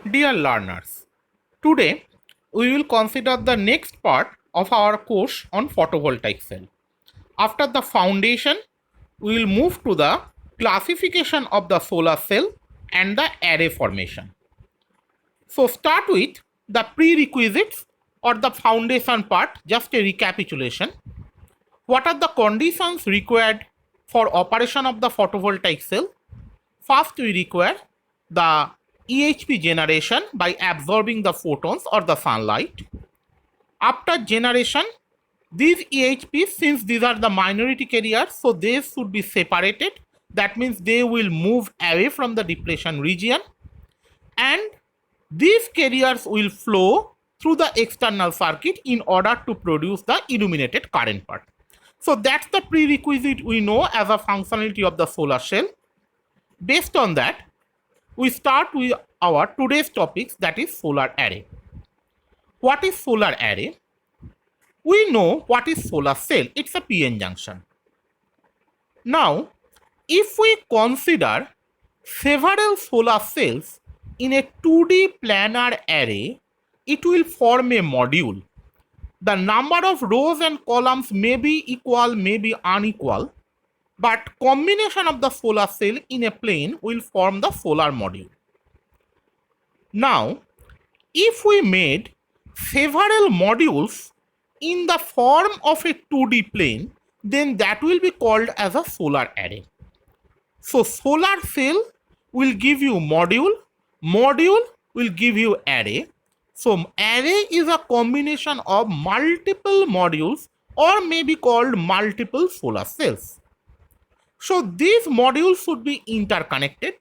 Dear learners, today we will consider the next part of our course on photovoltaic cell. After the foundation, we will move to the classification of the solar cell and the array formation. So start with the prerequisites or the foundation part, just a recapitulation. What are the conditions required for operation of the photovoltaic cell? First, we require the EHP generation by absorbing the photons or the sunlight. After generation, these EHPs, since these are the minority carriers, so they should be separated. That means they will move away from the depletion region, and these carriers will flow through the external circuit in order to produce the illuminated current part. So that's the prerequisite we know as a functionality of the solar cell. Based on that, we start with our today's topics, that is solar array. What is solar array? We know what is solar cell. It's a PN junction. Now, if we consider several solar cells in a 2D planar array, it will form a module. The number of rows and columns may be equal, may be unequal, but combination of the solar cell in a plane will form the solar module. Now, if we made several modules in the form of a 2D plane, then that will be called as a solar array. So solar cell will give you module, module will give you array. So array is a combination of multiple modules or may be called multiple solar cells. So these modules should be interconnected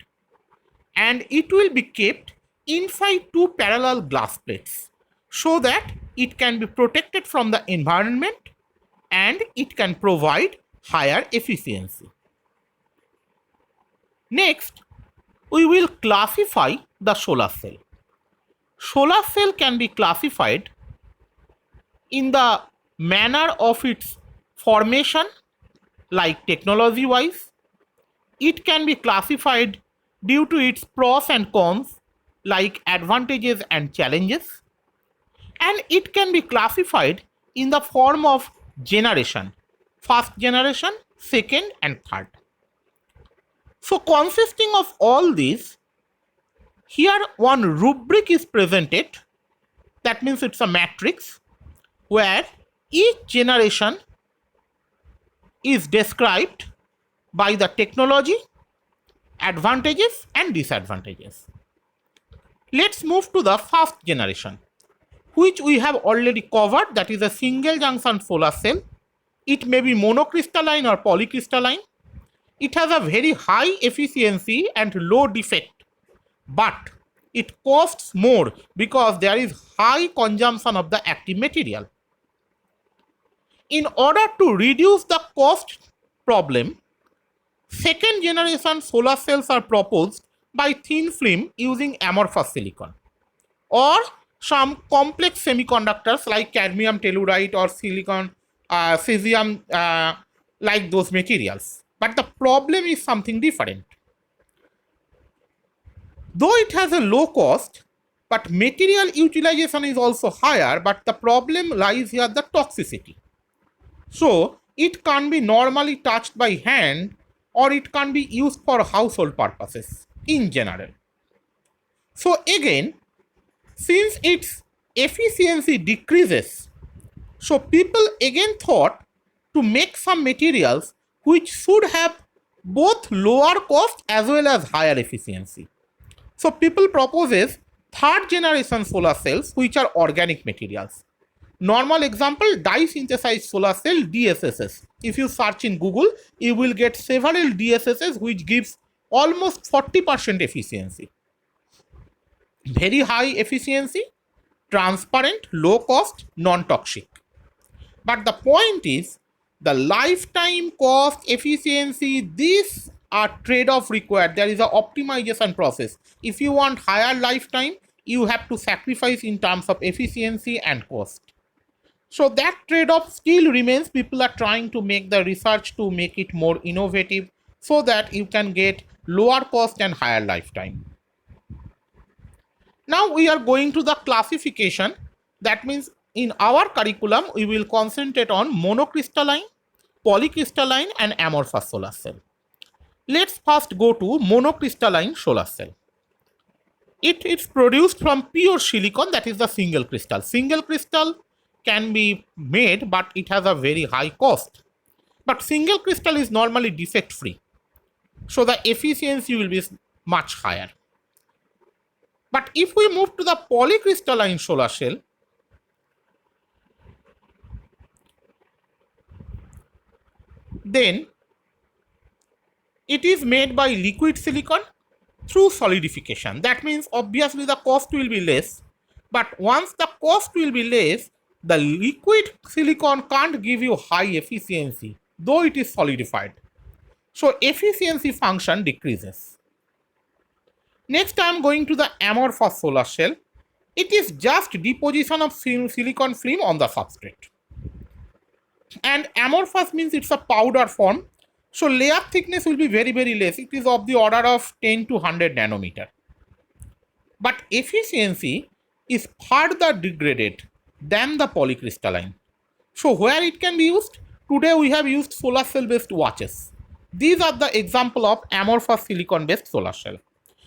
and it will be kept inside two parallel glass plates so that it can be protected from the environment and it can provide higher efficiency. Next, we will classify the solar cell. Solar cell can be classified in the manner of its formation, like technology wise. It can be classified due to its pros and cons, like advantages and challenges. And it can be classified in the form of generation, first generation, second and third. So consisting of all these, here one rubric is presented. That means it's a matrix where each generation is described by the technology, advantages and disadvantages. Let's move to the first generation, which we have already covered, that is a single junction solar cell. It may be monocrystalline or polycrystalline. It has a very high efficiency and low defect, but it costs more because there is high consumption of the active material. In order to reduce the cost problem, second generation solar cells are proposed by thin film using amorphous silicon or some complex semiconductors like cadmium telluride or silicon cesium, like those materials. But the problem is something different. Though it has a low cost, but material utilization is also higher, but the problem lies here the toxicity. So it can't be normally touched by hand or it can be used for household purposes in general. So again, since its efficiency decreases, so people again thought to make some materials which should have both lower cost as well as higher efficiency. So people proposes third generation solar cells which are organic materials. Normal example, dye synthesized solar cell, DSSS. If you search in Google, you will get several DSSS which gives almost 40% efficiency. Very high efficiency, transparent, low cost, non-toxic. But the point is, the lifetime cost, efficiency, these are trade-off required. There is an optimization process. If you want higher lifetime, you have to sacrifice in terms of efficiency and cost. So that trade-off still remains. People are trying to make the research to make it more innovative so that you can get lower cost and higher lifetime. Now we are going to the classification. That means in our curriculum we will concentrate on monocrystalline, polycrystalline and amorphous solar cell. Let's first go to monocrystalline solar cell. It is produced from pure silicon, that is the single crystal. Single crystal can be made, but it has a very high cost. But single crystal is normally defect free, so the efficiency will be much higher. But if we move to the polycrystalline solar cell, then it is made by liquid silicon through solidification. That means obviously the cost will be less, but once the cost will be less, the liquid silicon can't give you high efficiency, though it is solidified. So efficiency function decreases. Next I am going to the amorphous solar cell. It is just deposition of silicon film on the substrate. And amorphous means it's a powder form. So layer thickness will be very, very less. It is of the order of 10 to 100 nanometer. But efficiency is further degraded than the polycrystalline. So where it can be used? Today we have used solar cell based watches. These are the example of amorphous silicon based solar cell.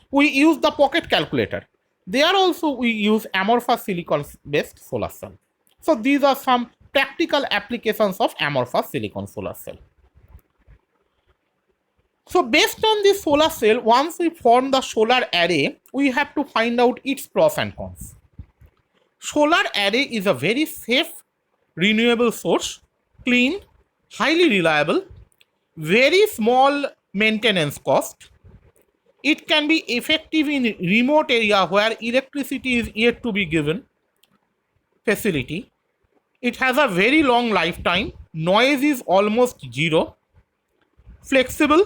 We use the pocket calculator. There also we use amorphous silicon based solar cell. So these are some practical applications of amorphous silicon solar cell. So based on this solar cell, once we form the solar array, we have to find out its pros and cons. Solar array is a very safe, renewable source, clean, highly reliable, very small maintenance cost. It can be effective in remote area where electricity is yet to be given facility. It has a very long lifetime. Noise is almost zero. Flexible.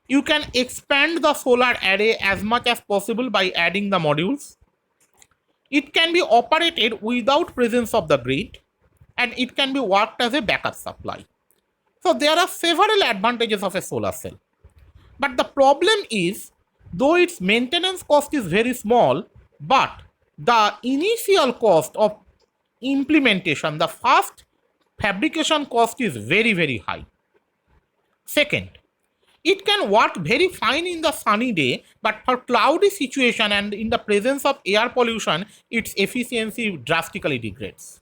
You can expand the solar array as much as possible by adding the modules. It can be operated without presence of the grid, and it can be worked as a backup supply. So there are several advantages of a solar cell. But the problem is, though its maintenance cost is very small, but the initial cost of implementation, the first fabrication cost is very, very high. Second, it can work very fine in the sunny day, but for cloudy situation and in the presence of air pollution, its efficiency drastically degrades.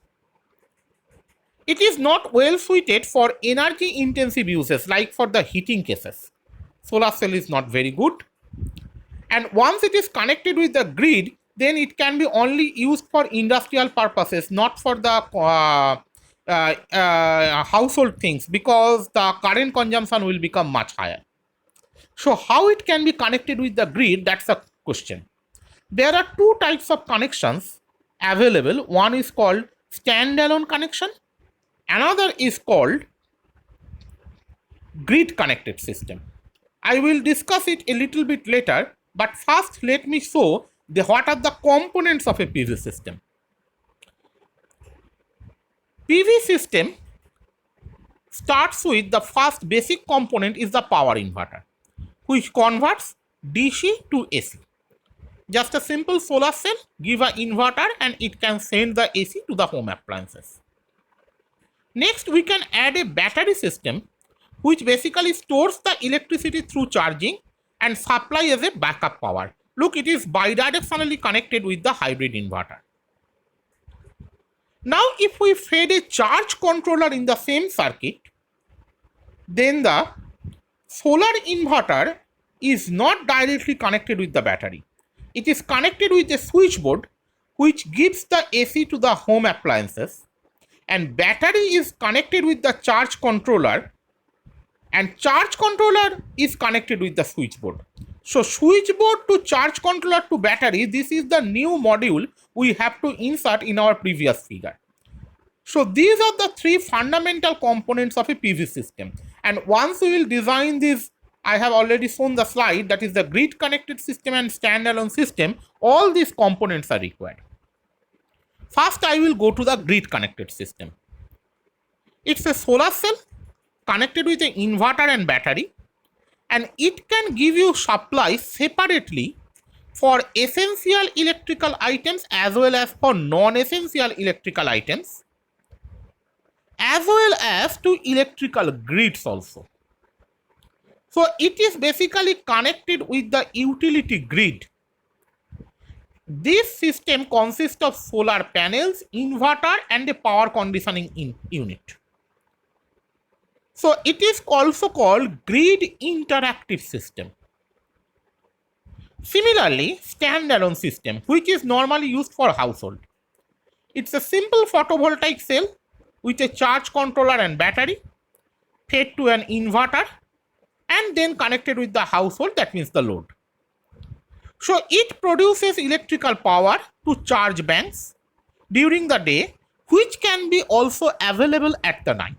It is not well suited for energy intensive uses like for the heating cases. Solar cell is not very good. And once it is connected with the grid, then it can be only used for industrial purposes, not for the household things, because the current consumption will become much higher. So how it can be connected with the grid, that's a question. There are two types of connections available. One is called standalone connection. Another is called grid connected system. I will discuss it a little bit later, but first let me show what are the components of a PV system. PV system starts with the first basic component is the power inverter, which converts DC to AC. Just a simple solar cell, give an inverter and it can send the AC to the home appliances. Next, we can add a battery system which basically stores the electricity through charging and supply as a backup power. Look, it is bidirectionally connected with the hybrid inverter. Now, if we feed a charge controller in the same circuit, then the solar inverter is not directly connected with the battery. It is connected with a switchboard which gives the AC to the home appliances, and battery is connected with the charge controller, and charge controller is connected with the switchboard. So switchboard to charge controller to battery, this is the new module we have to insert in our previous figure. So these are the three fundamental components of a PV system. And once we will design this, I have already shown the slide, that is the grid connected system and standalone system, all these components are required. First, I will go to the grid connected system. It's a solar cell connected with an inverter and battery, and it can give you supply separately for essential electrical items as well as for non-essential electrical items, as well as to electrical grids also. So it is basically connected with the utility grid. This system consists of solar panels, inverter and a power conditioning unit. So it is also called grid interactive system. Similarly, standalone system, which is normally used for household. It's a simple photovoltaic cell with a charge controller and battery fed to an inverter and then connected with the household, that means the load. So it produces electrical power to charge banks during the day, which can be also available at the night.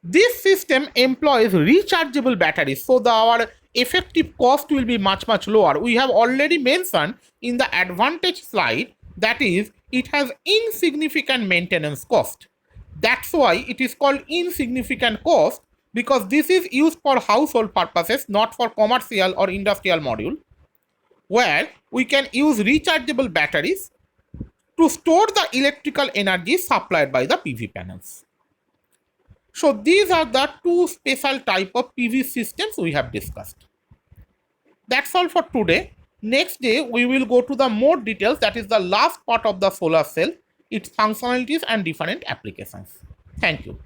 This system employs rechargeable batteries, so our effective cost will be much lower. We have already mentioned in the advantage slide, that is, it has insignificant maintenance cost. That's why it is called insignificant cost, because this is used for household purposes, not for commercial or industrial module, where we can use rechargeable batteries to store the electrical energy supplied by the PV panels. So these are the two special type of PV systems we have discussed. That's all for today. Next day we will go to the more details, that is the last part of the solar cell, its functionalities and different applications. Thank you.